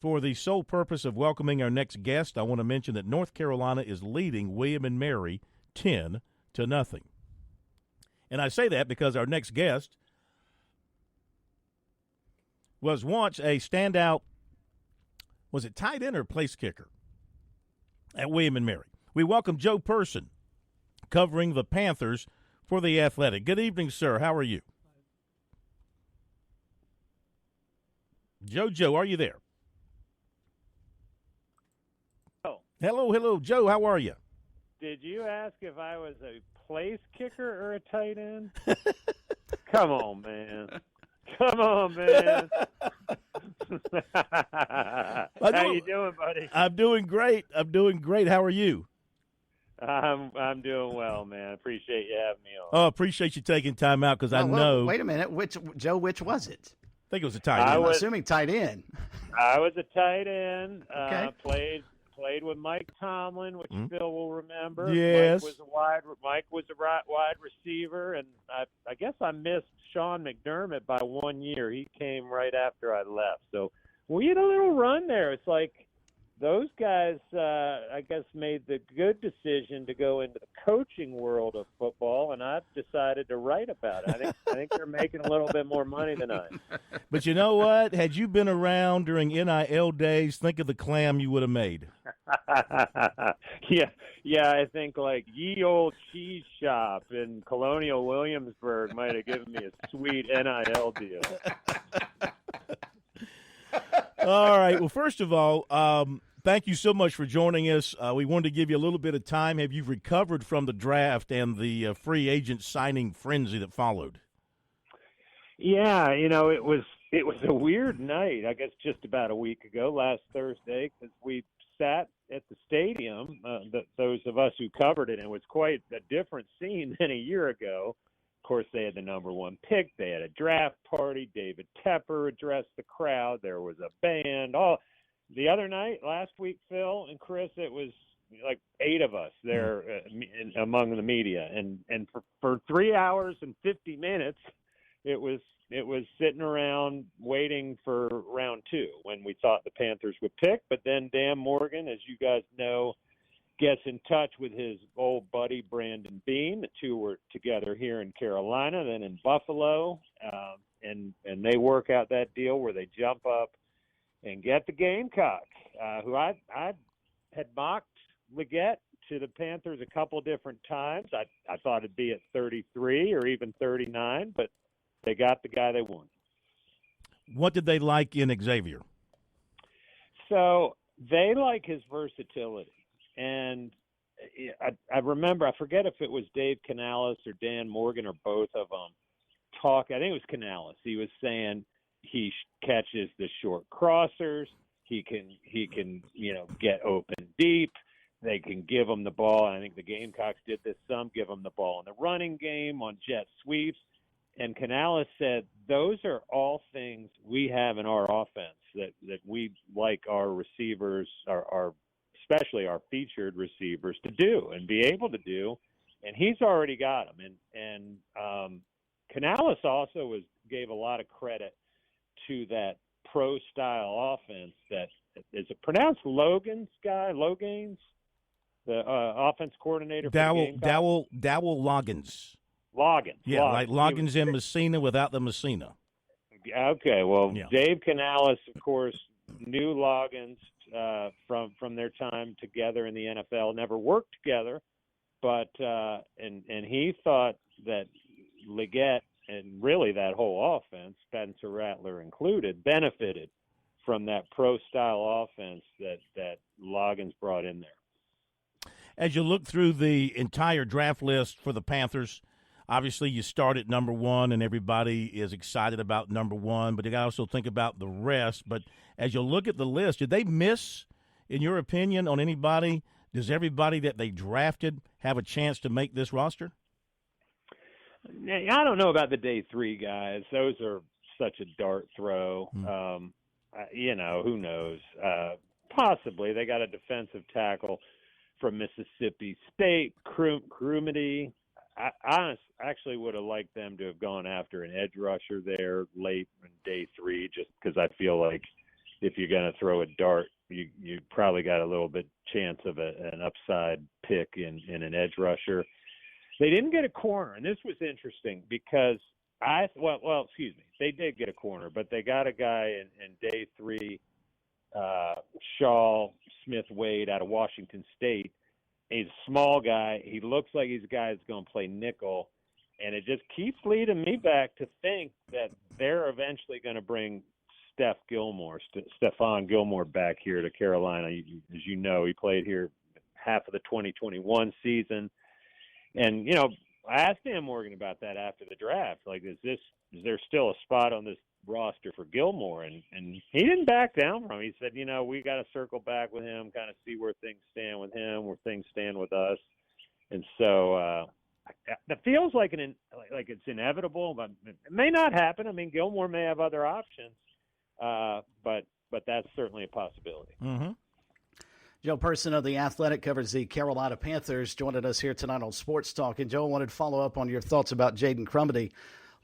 For the sole purpose of welcoming our next guest, I want to mention that North Carolina is leading William and Mary 10-0. And I say that because our next guest was once a standout, was it tight end or place kicker at William and Mary? We welcome Joe Person, covering the Panthers for The Athletic. Good evening, sir. How are you? Joe, are you there? Oh. Hello, Joe. How are you? Did you ask if I was a place kicker or a tight end? Come on, man. How you doing, buddy? I'm doing great. How are you? I'm doing well, man. Appreciate you having me on. Oh, appreciate you taking time out because I know. Wait a minute. Which was it? I think it was a tight end. I'm assuming tight end. I was a tight end. Okay. Played with Mike Tomlin, which Phil will remember. Yes. Mike was a wide receiver, and I guess I missed Sean McDermott by 1 year. He came right after I left. So we had a little run there. It's like those guys, I guess, made the good decision to go into the coaching world of football, and I've decided to write about it. I think they're making a little bit more money than I am. But you know what? Had you been around during NIL days, think of the clam you would have made. Yeah. I think like Ye Old Cheese Shop in Colonial Williamsburg might have given me a sweet NIL deal. All right. Well, first of all, thank you so much for joining us. We wanted to give you a little bit of time. Have you recovered from the draft and the free agent signing frenzy that followed? Yeah, it was a weird night. I guess just about a week ago, last Thursday, because we sat at the stadium. Those of us who covered it, and it was quite a different scene than a year ago. Of course, they had the number one pick. They had a draft party. David Tepper addressed the crowd. There was a band. The other night, last week, Phil and Chris, it was like 8 of us there among the media, and for 3 hours and 50 minutes, it was sitting around waiting for round 2 when we thought the Panthers would pick. But then Dan Morgan, as you guys know, gets in touch with his old buddy Brandon Beane. The two were together here in Carolina, then in Buffalo, and they work out that deal where they jump up and get the Gamecock, who I had mocked Leggett to the Panthers a couple different times. I thought it'd be at 33 or even 39, but they got the guy they wanted. What did they like in Xavier? So they like his versatility. And I remember, I forget if it was Dave Canales or Dan Morgan or both of them talk. I think it was Canales. He was saying he catches the short crossers. He can get open deep. They can give him the ball. I think the Gamecocks did this some, give him the ball in the running game on jet sweeps. And Canales said, those are all things we have in our offense that we like our receivers, our especially our featured receivers, to do and be able to do. And he's already got them. And Canales also gave a lot of credit to that pro-style offense that is it pronounced Logains, the offense coordinator for the Dowell Loggins. Loggins. Yeah, like Loggins in Messina without the Messina. Okay, well, yeah. Dave Canales, of course, knew Loggins from their time together in the NFL. Never worked together, but and he thought that Leggett and really that whole offense, Spencer Rattler included, benefited from that pro-style offense that Loggins brought in there. As you look through the entire draft list for the Panthers, obviously you start at number 1 and everybody is excited about number 1, but you got to also think about the rest. But as you look at the list, did they miss, in your opinion, on anybody? Does everybody that they drafted have a chance to make this roster? I don't know about the day 3 guys. Those are such a dart throw. Who knows? Possibly. They got a defensive tackle from Mississippi State, Crumity. I actually would have liked them to have gone after an edge rusher there late in day 3, just because I feel like if you're going to throw a dart, you probably got a little bit chance of an upside pick in an edge rusher. They didn't get a corner, and this was interesting because excuse me, they did get a corner, but they got a guy in day 3, Shaw Smith-Wade out of Washington State. He's a small guy. He looks like he's a guy that's going to play nickel, and it just keeps leading me back to think that they're eventually going to bring Stephon Gilmore back here to Carolina. As you know, he played here half of the 2021 season. And, I asked Dan Morgan about that after the draft. Like, is there still a spot on this roster for Gilmore? And he didn't back down from it. He said, we got to circle back with him, kind of see where things stand with him, where things stand with us. And so it feels like it's inevitable, but it may not happen. I mean, Gilmore may have other options. But that's certainly a possibility. Mm-hmm. Joe Person of The Athletic covers the Carolina Panthers, joining us here tonight on Sports Talk. And, Joe, I wanted to follow up on your thoughts about Jaden Crumedy.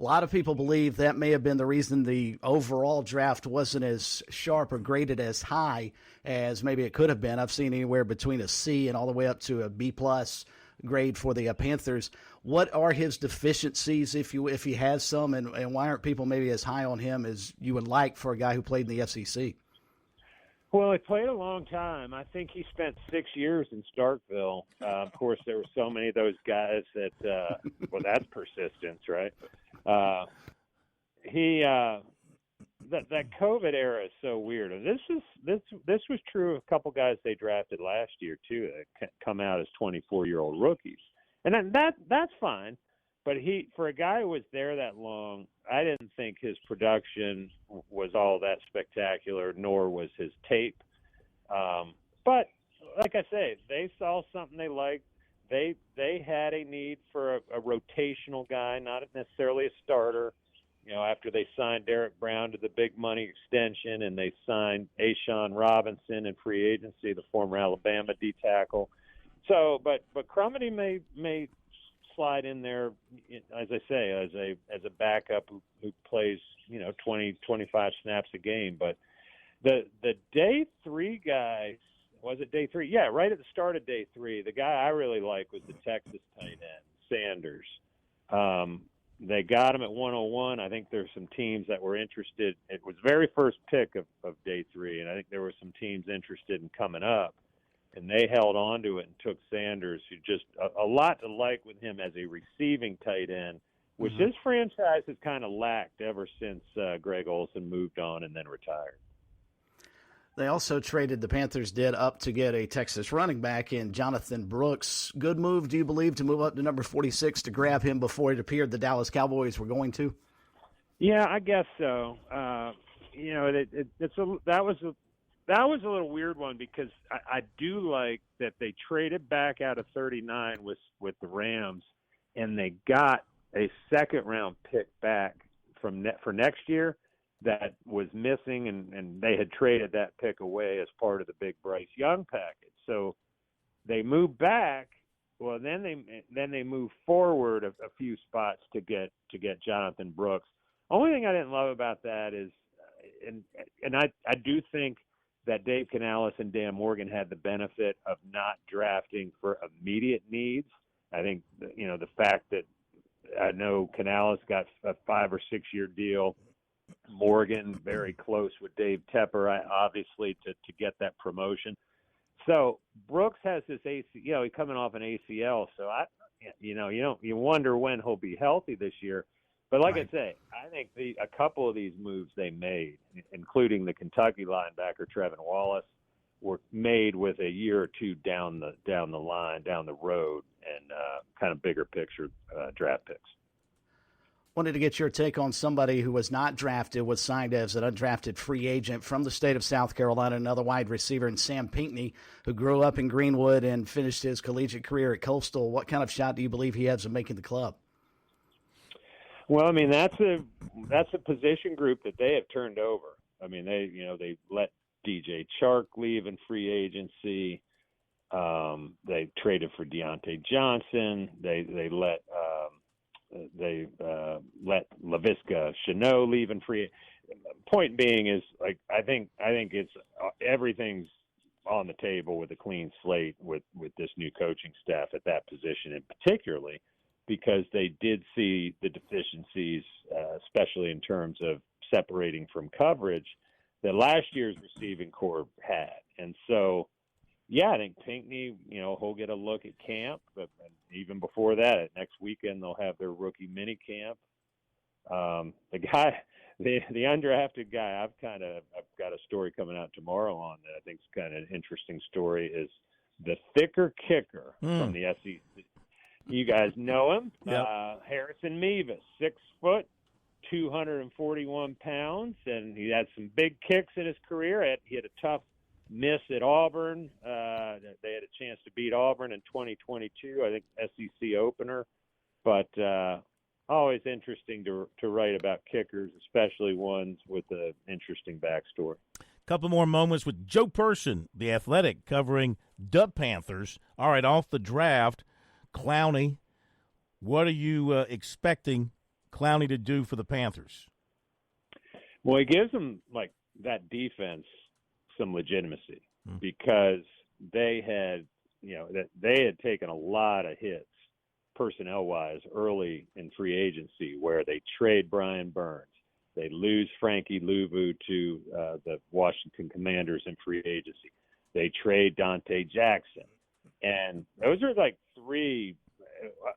A lot of people believe that may have been the reason the overall draft wasn't as sharp or graded as high as maybe it could have been. I've seen anywhere between a C and all the way up to a B-plus grade for the Panthers. What are his deficiencies, if he has some, and why aren't people maybe as high on him as you would like for a guy who played in the FCC? Well, he played a long time. I think he spent 6 years in Starkville. Of course, there were so many of those guys that, that's persistence, right? That COVID era is so weird. And this was true of a couple guys they drafted last year too, that come out as 24-year-old rookies, and that's fine. But for a guy who was there that long, I didn't think his production was all that spectacular, nor was his tape. But like I say, they saw something they liked. They had a need for a rotational guy, not necessarily a starter. After they signed Derek Brown to the big money extension, and they signed Ashawn Robinson in free agency, the former Alabama D tackle. So, but Crumedy may slide in there, as I say, as a backup who plays 20, 25 snaps a game. But the day 3 guy, was it day 3? Yeah, right at the start of day 3, the guy I really like was the Texas tight end, Sanders. They got him at 101. I think there's some teams that were interested. It was the very first pick of day 3, and I think there were some teams interested in coming up, and they held on to it and took Sanders, who just a lot to like with him as a receiving tight end, which this franchise has kind of lacked ever since Greg Olsen moved on and then retired. They also traded, the Panthers did, up to get a Texas running back in Jonathan Brooks. Good move, do you believe, to move up to number 46 to grab him before it appeared the Dallas Cowboys were going to? Yeah, I guess so. That was a little weird one because I do like that they traded back out of 39 with the Rams, and they got a second-round pick back for next year that was missing, and they had traded that pick away as part of the big Bryce Young package. So they moved back. Well, then they moved forward a few spots to get Jonathan Brooks. Only thing I didn't love about that is, and I do think that Dave Canales and Dan Morgan had the benefit of not drafting for immediate needs. I think the fact that I know Canales got a 5 or 6 year deal. Morgan very close with Dave Tepper, obviously, to get that promotion. So Brooks has this ACL. He's coming off an ACL, so you wonder when he'll be healthy this year. But like I say, I think a couple of these moves they made, including the Kentucky linebacker Trevin Wallace, were made with a year or two down the line, down the road, and kind of bigger picture draft picks. Wanted to get your take on somebody who was not drafted, was signed as an undrafted free agent from the state of South Carolina, another wide receiver, and Sam Pinckney, who grew up in Greenwood and finished his collegiate career at Coastal. What kind of shot do you believe he has of making the club? Well, I mean, that's a position group that they have turned over. I mean, they let DJ Chark leave in free agency. They traded for Deontay Johnson. They let Laviska Shenault leave in free. point being is, like, I think it's everything's on the table with a clean slate with this new coaching staff at that position, and particularly because they did see the deficiencies, especially in terms of separating from coverage, that last year's receiving corps had. And so, yeah, I think Pinckney, he'll get a look at camp, but even before that, next weekend they'll have their rookie mini camp. The guy, the undrafted guy, I've got a story coming out tomorrow on that I think is kind of an interesting story, is the thicker kicker from the SEC. You guys know him. Yep. Harrison Mevis, 6 foot, 241 pounds, and he had some big kicks in his career. He had a tough miss at Auburn. They had a chance to beat Auburn in 2022, I think SEC opener. But always interesting to write about kickers, especially ones with an interesting backstory. Couple more moments with Joe Person, the Athletic, covering the Panthers. All right, off the draft, Clowney, what are you expecting Clowney to do for the Panthers? Well, he gives them, like, that defense some legitimacy because they had, they had taken a lot of hits personnel-wise early in free agency, where they trade Brian Burns. They lose Frankie Louvu to the Washington Commanders in free agency. They trade Dante Jackson. And those are like three,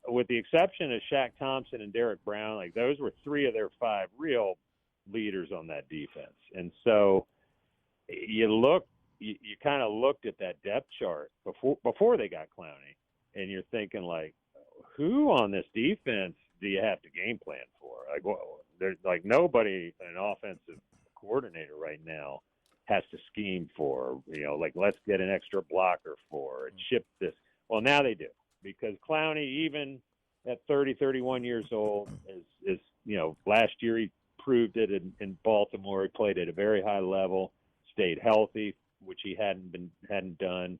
with the exception of Shaq Thompson and Derek Brown, like those were 3 of their 5 real leaders on that defense. And so you kind of looked at that depth chart before they got Clowney, and you're thinking, like, who on this defense do you have to game plan for? Like, well, there's like nobody, an offensive coordinator right now, has to scheme for, like, let's get an extra blocker for and ship this. Well, now they do, because Clowney, even at 30, 31 years old, is last year he proved it in Baltimore. He played at a very high level, stayed healthy, which he hadn't done.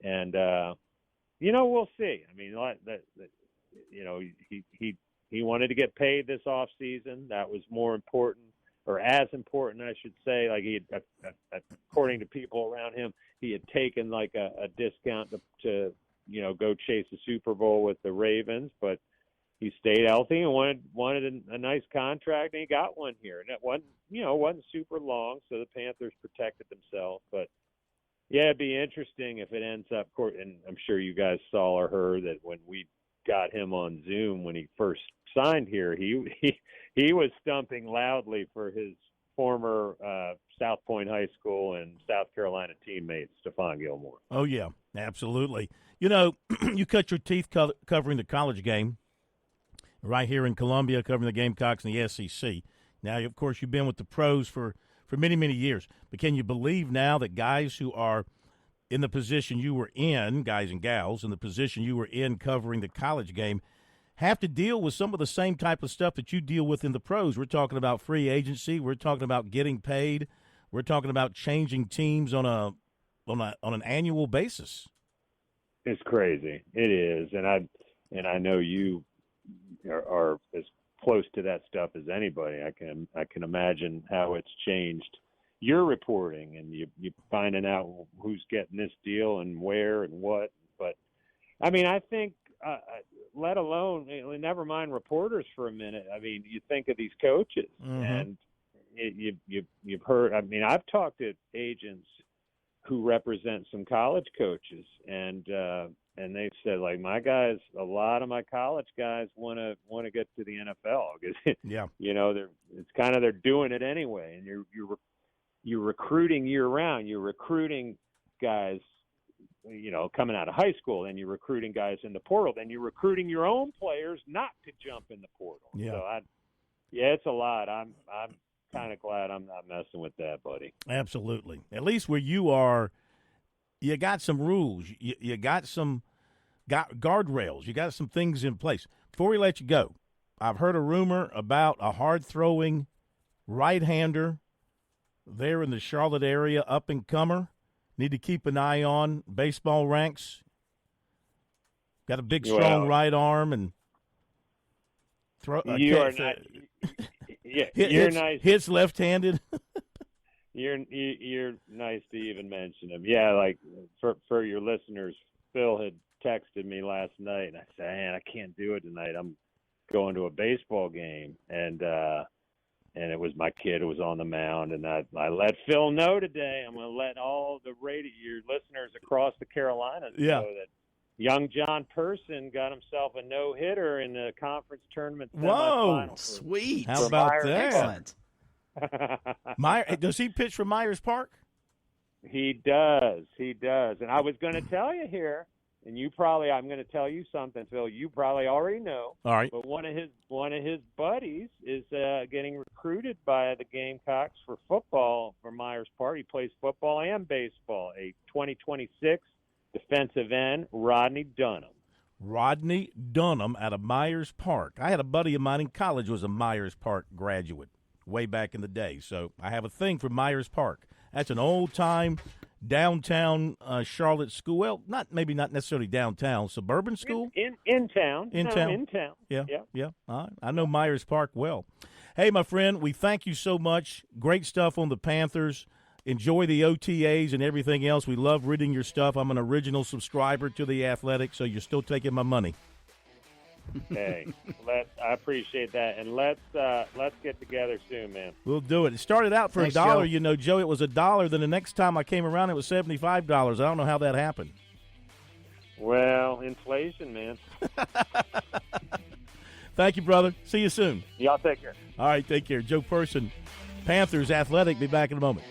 And, we'll see. I mean, he wanted to get paid this off season. That was more important, or as important, I should say. Like, he had, according to people around him, he had taken like a discount to go chase the Super Bowl with the Ravens, but he stayed healthy and wanted a nice contract, and he got one here. And it wasn't super long, so the Panthers protected themselves. But yeah, it'd be interesting if it ends up court. And I'm sure you guys saw or heard that when we got him on Zoom when he first signed here, he was stumping loudly for his former South Point High School and South Carolina teammate Stephon Gilmore. Oh yeah, absolutely. You cut your teeth covering the college game right here in Columbia, covering the Gamecocks and the SEC. Now, of course, you've been with the pros for many, many years. But can you believe now that guys who are in the position you were in, guys and gals, in the position you were in covering the college game, have to deal with some of the same type of stuff that you deal with in the pros? We're talking about free agency. We're talking about getting paid. We're talking about changing teams on an annual basis. It's crazy. It is, and I know you are as close to that stuff as anybody. I can imagine how it's changed your reporting, and you finding out who's getting this deal and where and what. But I mean, I think let alone, never mind reporters for a minute. I mean, you think of these coaches, and you've heard. I mean, I've talked to agents who represent some college coaches, and they've said, like, a lot of my college guys want to get to the NFL because yeah, it's kind of, they're doing it anyway, and you're recruiting year round. You're recruiting guys, coming out of high school, then you're recruiting guys in the portal, then you're recruiting your own players not to jump in the portal. Yeah. So it's a lot. I'm kind of glad I'm not messing with that, buddy. Absolutely. At least where you are, you got some rules. You got some guardrails. You got some things in place. Before we let you go, I've heard a rumor about a hard-throwing right-hander there in the Charlotte area, up-and-comer. Need to keep an eye on. Baseball ranks. Got a big, strong right arm and throw. Yeah, you're nice. Hits left-handed. You're nice to even mention him. Yeah, like for your listeners, Phil had texted me last night, and I said, "Man, I can't do it tonight. I'm going to a baseball game," and it was my kid who was on the mound, and I let Phil know today. I'm going to let all the your listeners across the Carolinas know that young John Person got himself a no-hitter in the conference tournament semifinal. Whoa, sweet! How about that? Excellent. Does he pitch for Myers Park? He does. And I was going to tell you here, and I'm going to tell you something, Phil. You probably already know. All right. But one of his buddies is getting recruited by the Gamecocks for football for Myers Park. He plays football and baseball. A 2026 defensive end, Rodney Dunham. Rodney Dunham out of Myers Park. I had a buddy of mine in college was a Myers Park graduate way back in the day, so I have a thing for Myers Park. That's an old-time downtown Charlotte school. Well, maybe not necessarily downtown, suburban school? In town. In town. Yeah. All right. I know Myers Park well. Hey, my friend, we thank you so much. Great stuff on the Panthers. Enjoy the OTAs and everything else. We love reading your stuff. I'm an original subscriber to The Athletic, so you're still taking my money. Hey, I appreciate that, and let's get together soon, man. We'll do it. It started out for $1, Joe. You know, Joe. It was $1. Then the next time I came around, it was $75. I don't know how that happened. Well, inflation, man. Thank you, brother. See you soon. Y'all take care. All right, take care. Joe Person, Panthers Athletic. Be back in a moment.